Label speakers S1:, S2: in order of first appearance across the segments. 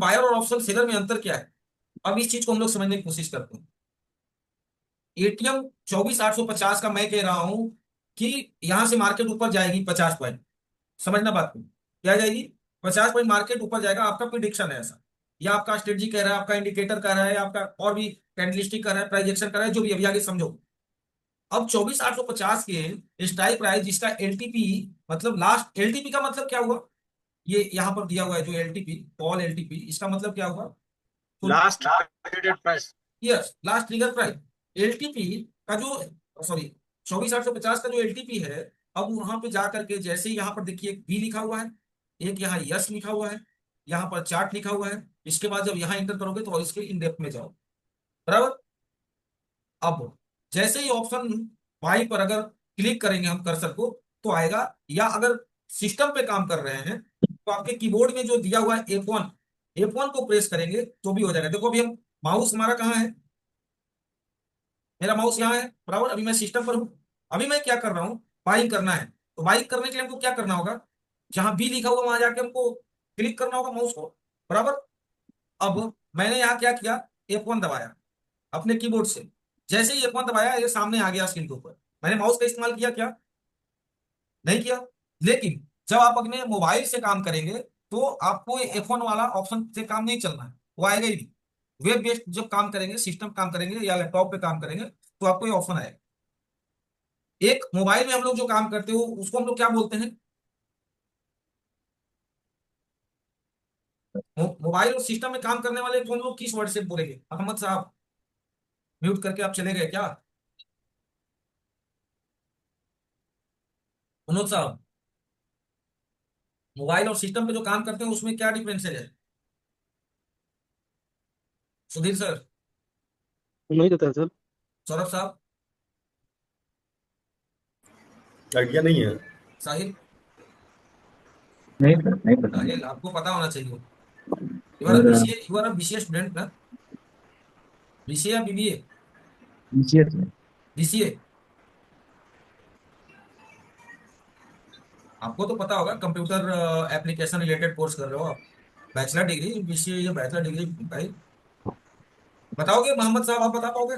S1: Buyer और option seller में अंतर क्या है? अब इस चीज को हम लोग समझने की कोशिश करते हैं। एटीएम 24,850 का मैं कह रहा हूं कि यहां से मार्केट ऊपर जाएगी 50 पॉइंट। समझना बात को, क्या जाएगी? 50 पॉइंट मार्केट ऊपर जाएगा, आपका प्रिडिक्शन है ऐसा, या आपका स्ट्रेटजी कह रहा है, आपका इंडिकेटर कह रहा है, आपका और भी कैंडलिस्टिक कर रहा है, प्राइजेक्शन कर रहा है, जो भी अभी आगे समझो। अब 24,850 के स्ट्राइक प्राइस जिसका एलटीपी, मतलब लास्ट एलटीपी का मतलब क्या हुआ? ये यहां पर दिया हुआ है जो एलटीपी, कॉल एलटीपी, इसका मतलब क्या हुआ? तो
S2: last traded price.
S1: Yes, last trigger price. LTP का जो, सॉरी, 24,850 का जो एलटीपी है, अब वहां पे जा करके जैसे ही यहाँ पर देखिए बी लिखा हुआ है, एक यहाँ यस लिखा हुआ है, यहाँ पर चार्ट लिखा हुआ है, इसके बाद जब यहाँ इंटर करोगे तो इसके इन डेप्थ में जाओ। बराबर। अब जैसे ही ऑप्शन बाई पर अगर क्लिक करेंगे हम कर्सर को, तो आएगा, या अगर सिस्टम पे काम कर रहे हैं तो आपके कीबोर्ड में जो दिया हुआ है F1, F1 को प्रेस करेंगे तो भी हो जाएगा। देखो अभी हम, माउस हमारा कहाँ है? मेरा माउस यहाँ है, बराबर। अभी मैं सिस्टम पर हूँ। अभी मैं क्या कर रहा हूँ? बाइंग करना है, तो बाइंग करने के लिए हमको क्या करना होगा? जहां बी लिखा हुआ वहां जाके हमको क्लिक करना होगा माउस को। बराबर। अब मैंने यहाँ क्या किया? F1 दबाया अपने कीबोर्ड से। जैसे ही F1 दबाया, ये सामने आ गया स्क्रीन के ऊपर। मैंने माउस का इस्तेमाल किया क्या? नहीं किया। लेकिन जब आप अपने मोबाइल से काम करेंगे तो आपको F1 वाला ऑप्शन से काम नहीं चलना है, वो आएगा ही नहीं। वेब बेस्ड जब काम करेंगे, सिस्टम काम करेंगे या लैपटॉप पे काम करेंगे, तो आपको ये ऑप्शन आएगा। एक मोबाइल में हम लोग जो काम करते हो उसको हम लोग क्या बोलते हैं? मोबाइल और सिस्टम में काम करने वाले को हम लोग किस वर्ड से बोलेंगे? अहमद साहब, म्यूट करके आप चले गए क्या? मनोज साहब, मोबाइल और सिस्टम पे जो काम करते हैं उसमें क्या डिफरेंस है? सुधीर सर,
S3: नहीं देता है सर।
S1: सौरभ साहब,
S4: आइडिया नहीं है।
S1: साहिल,
S5: नहीं सर, नहीं पता।
S1: साहिल आपको पता होना चाहिए। You are
S5: sir
S1: BCA, you are BCA student ना? बीसीए या बीबीए?
S5: बीसीएस में।
S1: बीसीए। आपको तो पता होगा, कंप्यूटर एप्लीकेशन रिलेटेड कोर्स कर रहे हो आप। बैचलर डिग्री बीसीए या बैचलर डिग्री भाई, बताओगे मोहम्मद साहब, आप बता पाओगे?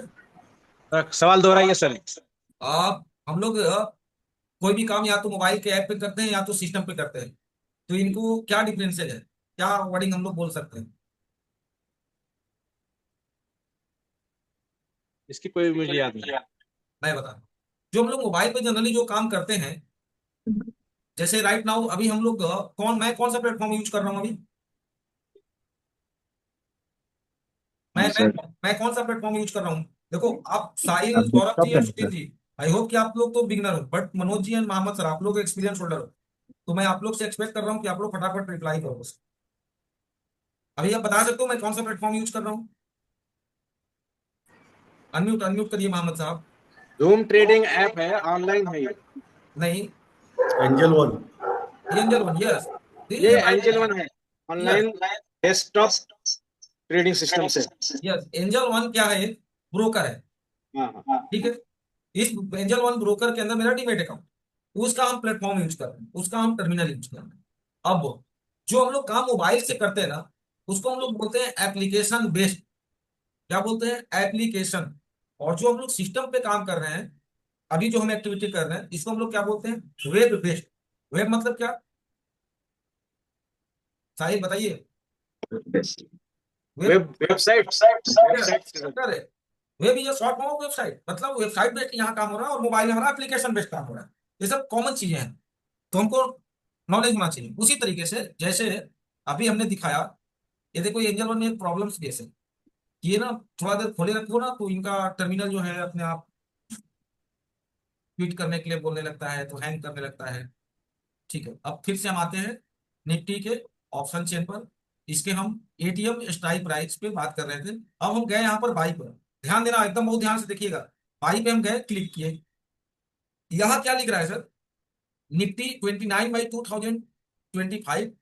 S2: सवाल दोहराइए सर।
S1: आप, हम लोग कोई भी काम या तो मोबाइल के ऐप पे करते हैं या तो सिस्टम पे करते हैं, तो इनको क्या डिफरेंशियल है? क्या वर्डिंग हम लोग बोल सकते हैं?
S2: इसकी कोई मुझे याद नहीं।
S1: मैं बता, जो हम लोग मोबाइल पे जनरली जो काम करते हैं, जैसे राइट नाउ अभी हम लोग मैं कौन सा प्लेटफॉर्म यूज कर रहा हूँ अभी? मैं
S5: जी
S1: मैं
S5: सर,
S1: मैं कौन सा प्लेटफॉर्म यूज कर रहा हूँ? देखो आप साहिल,
S5: आप
S1: सौरभ
S5: डेस्कटॉप
S1: जी
S5: पे
S1: और
S5: हैं
S1: सुधीर
S5: सर।
S1: जी, आई होप कि आप लोग तो बिगनर हो, but Manoj ji and Mohammad sir, आप लोग एक्सपीरियंस होल्डर हो। तो मैं आप लोग से एक्सपेक्ट कर रहा हूँ कि आप लोग फटाफट रिप्लाई करो बस। अभी आप बता सकते हो मैं कौन सा प्लेटफॉर्म यूज कर रहा हूँ? अनम्यूट, अनम्यूट करिए मोहम्मद साहब।
S2: धूम ट्रेडिंग ऐप है, ऑनलाइन है ये।
S1: नहीं,
S4: Angel One.
S1: Angel One, yes. This is
S2: ये
S1: the right
S2: Angel One
S1: answer.
S2: है,
S1: yes,
S2: online desktop trading system से।
S1: यस, एंजल वन क्या है? ब्रोकर है।
S2: हाँ हाँ।
S1: ठीक है। इस एंजल वन ब्रोकर के अंदर मेरा डीमेट अकाउंट, उसका हम प्लेटफॉर्म यूज कर रहे हैं, उसका हम टर्मिनल यूज कर रहे हैं। अब जो हम लोग काम मोबाइल से करते हैं ना, उसको हम लोग बोलते हैं एप्लीकेशन बेस्ड। क्या बोलते हैं? एप्लीकेशन। और जो हम लोग सिस्टम पे काम कर रहे हैं, अभी जो हम एक्टिविटी कर रहे हैं, इसको हम लोग क्या बोलते हैं? Web based. वेब मतलब क्या? साहिल बताइए। वेब,
S2: वेब वेबसाइट, वेबसाइट से।
S1: Correct. Web is short form of website, मतलब वेबसाइट बेस्ड यहाँ काम हो रहा है, और मोबाइल में हमारा एप्लीकेशन बेस्ड काम हो रहा है। ये सब कॉमन चीजें हैं, तो हमको नॉलेज होना चाहिए। उसी तरीके से जैसे अभी हमने दिखाया, ये देखो, ये एंजल वन में एक प्रॉब्लम्स केस है कि ये ना थोड़ा देर खोले रखो ना तो इनका टर्मिनल जो है अपने आप ट्वीट करने के लिए बोलने लगता है, तो हैंग करने लगता है। ठीक है, अब फिर से हम आते हैं निफ्टी के ऑप्शन चेन पर। इसके हम एटीएम स्ट्राइक प्राइस पे बात कर रहे थे। अब हम गए यहाँ पर बाई पर। ध्यान देना, एकदम बहुत ध्यान से देखिएगा। बाई पे हम गए, क्लिक किए। यहाँ क्या लिख रहा है सर? निफ्टी 29/2025,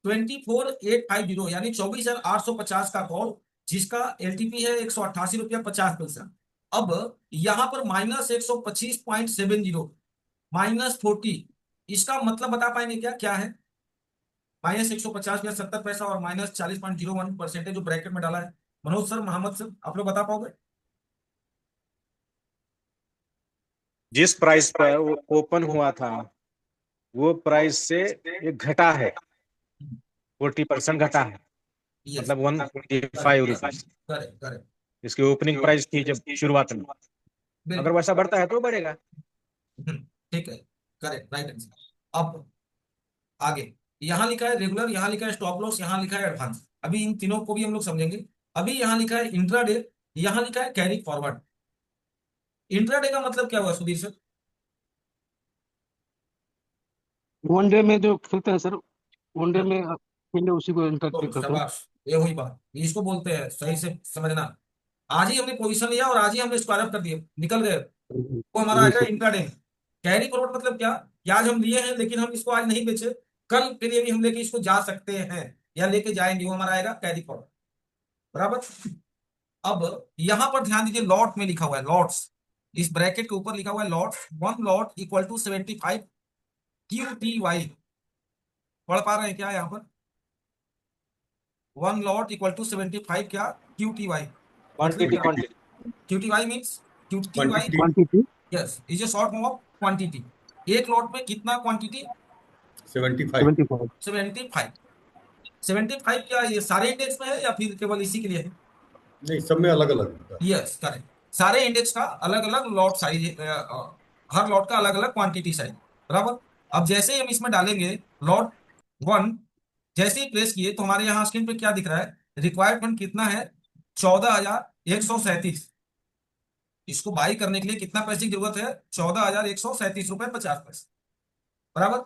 S1: 24,850, यानी 24,850 का कॉल, जिसका एलटीपी है 188 रुपया 50 पैसा। अब यहां पर -125.70, -40, इसका मतलब बता पाएंगे क्या क्या है? -150 या 70 पैसा और -40.01% जो ब्रैकेट में डाला है। मनोज सर, मोहम्मद सर, आप लोग बता पाओगे?
S2: जिस प्राइस पर वो ओपन हुआ था वो प्राइस से ये घटा है, 40% घटा है,
S1: यस,
S2: मतलब 125 रुपीज
S1: करेक्ट करेक्ट,
S2: इसकी ओपनिंग प्राइस थी जब शुरुआत में। अगर
S1: बिल्कुल।
S2: वैसा बढ़ता है तो बढ़ेगा।
S1: ठीक है, करेक्ट, राइट आंसर। अब आगे यहाँ लिखा है रेगुलर, यहाँ लिखा है स्टॉप लॉस, यहाँ लिखा है एडवांस। अभी इन तीनों को भी हम लोग समझेंगे। अभी यहाँ लिखा है इंट्राडे, यहाँ लिखा है कैरी फॉरवर्ड। इंट्राडे का मतलब क्या हुआ सुधीर सर?
S3: वनडे में जो खेलते हैं सर, वनडे में खेले उसी को
S1: तो
S3: इंटरप्रेट करते हैं।
S1: शाबाश, ये हुई बात, इसको बोलते हैं, सही से समझना। आज ही हमने पोजीशन लिया और आज ही हमने स्क्वायर अप कर दिए, निकल गए, वो हमारा
S3: जी
S1: आएगा
S3: सर।
S1: इंट्राडे। कैरी फॉरवर्ड मतलब क्या कि आज हम लिए हैं लेकिन हम इसको आज नहीं बेचे, कल के लिए भी हम लेके इसको जा सकते हैं या लेके जाएंगे, वो हमारा आएगा कैरी फॉरवर्ड। बराबर। अब यहां पर ध्यान दीजिए, लॉट में लिखा हुआ है, लॉट्स, इस ब्रैकेट के ऊपर लिखा हुआ है लॉट्स। 1 lot = 75 QTY। पढ़ पा रहे हैं क्या यहाँ पर? 1 लॉट = 75 क्या? QTY। मतलब
S2: क्वांटिटी
S1: क्या?
S2: Quantity
S1: QTY means QTY,
S4: quantity
S3: quantity
S1: yes, is a short form of quantity. एक लॉट में कितना क्वांटिटी?
S4: 75।
S3: 75।
S1: 75। 75 क्या ये सारे इंडेक्स में है या फिर केवल इसी के लिए है?
S4: नहीं, सब में अलग अलग होता है।
S1: Yes, correct. सारे इंडेक्स का अलग अलग लॉट साइज, हर लॉट का अलग अलग क्वांटिटी साइज। बराबर। अब जैसे ही हम इसमें डालेंगे लॉट 1, जैसे ही प्रेस किए तो हमारे यहाँ स्क्रीन पे क्या दिख रहा है? रिक्वायर्ड फंड कितना है? 14,137। इसको बाई करने के लिए कितना पैसे की जरूरत है? 14,137 रुपए 50 पैसे। बराबर।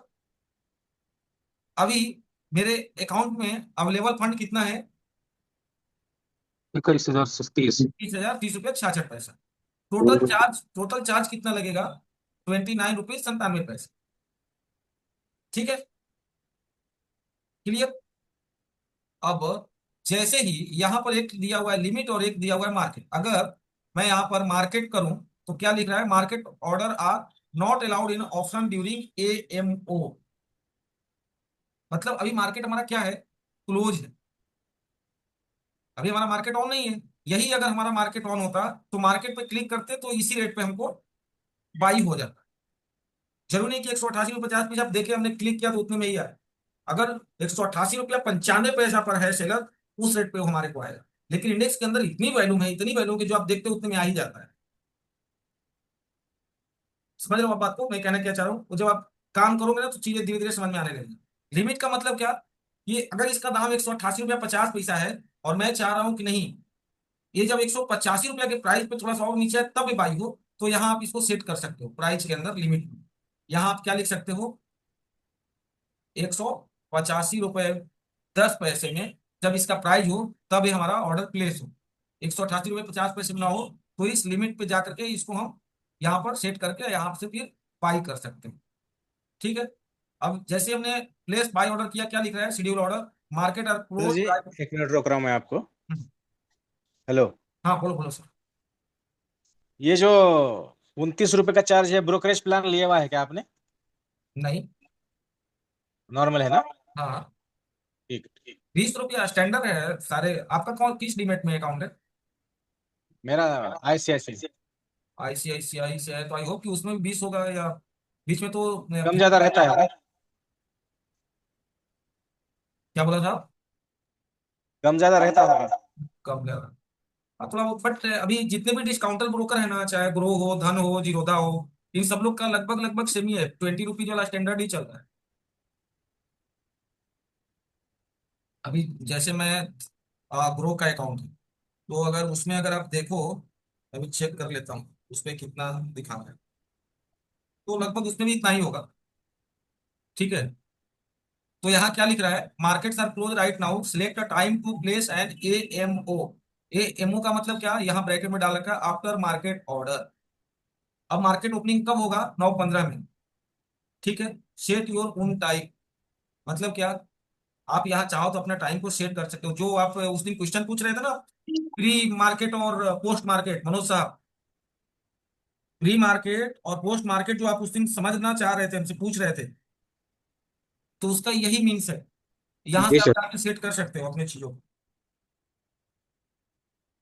S1: अभी मेरे अकाउंट में अवेलेबल फंड कितना है?
S3: 21,030।
S1: 30,030 रुपये 66 पैसा। टोटल चार्ज कितना लगेगा? 29 रुपये 97 पैसे। ठीक है, क्लियर। अब जैसे ही यहां पर एक दिया हुआ है लिमिट और एक दिया हुआ है मार्केट, अगर मैं यहां पर मार्केट करूं तो क्या लिख रहा है? Market order are not allowed in option during AMO। मतलब अभी मार्केट हमारा क्या है? क्लोज है, अभी हमारा मार्केट ऑन नहीं है। यही अगर हमारा मार्केट ऑन होता तो मार्केट पे क्लिक करते तो इसी रेट पे हमको बाई हो जाता। जरूरी नहीं कि 188 रुपये 50 पैसे आप देखे, हमने क्लिक किया तो उतने में ही आए। अगर 188 रुपया 95 पैसा पर है सेलर, उस रेट पे वो हमारे को आएगा। लेकिन इंडेक्स के अंदर इतनी वैल्यू है, इतनी वैल्यू कि जो आप देखते हो उतने में आ ही जाता है। समझ रहे हो आप बात को, मैं कहना क्या चाह रहा हूँ? वो जब आप काम करोगे ना तो चीजें धीरे धीरे समझ में आने लगेगी। लिमिट का मतलब क्या? ये अगर इसका दाम 188 रुपया 50 पैसा है और मैं चाह रहा हूं कि नहीं, ये जब 185 रुपया के प्राइस पे थोड़ा सा और नीचे है तब बाई हो, तो यहाँ आप इसको सेट कर सकते हो प्राइस के अंदर, लिमिट में। यहाँ आप क्या लिख सकते हो? 185 रुपये 10 पैसे में जब इसका प्राइस हो तब ये हमारा ऑर्डर प्लेस हो। 188 रुपये 50 पैसे में ना हो तो इस लिमिट पे जाकर के इसको हम यहाँ पर सेट करके यहाँ से फिर बाई कर सकते हैं। ठीक है। अब जैसे हमने प्लेस बाई ऑर्डर किया, क्या लिख रहा है? शेड्यूल ऑर्डर मार्केट और
S2: सर जी,
S1: क्लोज।
S2: 1 मिनट रोक रहा हूँ मैं आपको। हेलो,
S1: हाँ, बोलो बोलो सर।
S2: ये जो 29 रुपए का चार्ज है, ब्रोकरेज प्लान लिया हुआ है क्या आपने?
S1: नहीं।
S2: नॉर्मल है ना?
S1: हाँ,
S2: ठीक ठीक।
S1: 20 रुपया स्टैंडर्ड है सारे। आपका कौन किस डिमेट में अकाउंट है?
S2: मेरा ICICI।
S1: ICICI से है तो आई होप कि उसमें भी 20 होगा, या बीच में तो
S2: कम ज्यादा रहता है।
S1: क्या बोला था आप?
S2: कम ज्यादा रहता होगा।
S1: कब लगा? हाँ, थोड़ा बहुत, बट अभी जितने भी डिस्काउंटर ब्रोकर है ना, चाहे ग्रो हो, धन हो, जीरोधा हो, इन सब लोग का लगभग लगभग सेम ही है, 20 रुपीज वाला स्टैंडर्ड ही चल रहा है। अभी जैसे मैं ग्रो का अकाउंट है, तो अगर उसमें अगर आप देखो, अभी चेक कर लेता हूँ उसमें कितना दिखा रहा है, तो लगभग उसमें भी इतना ही होगा। ठीक है। तो यहाँ क्या लिख रहा है? Markets are close right now, select a time to place an AMO। AMO का मतलब क्या? यहाँ ब्रैकेट में डाल रखा है आफ्टर मार्केट ऑर्डर। अब मार्केट ओपनिंग कब होगा? 9:15 में। ठीक है। सेट योर ओन टाइम, मतलब क्या? आप यहाँ चाहो तो अपना टाइम को सेट कर सकते हो। जो आप उस दिन क्वेश्चन पूछ रहे थे ना, प्री मार्केट और पोस्ट मार्केट, मनोज साहब, प्री मार्केट और पोस्ट मार्केट जो आप उस दिन समझना चाह रहे थे, हमसे पूछ रहे थे, तो उसका यही मीन्स है यहाँ
S2: जी
S1: से
S2: सर।
S1: आप जाके सेट कर सकते हो अपने चीजों को।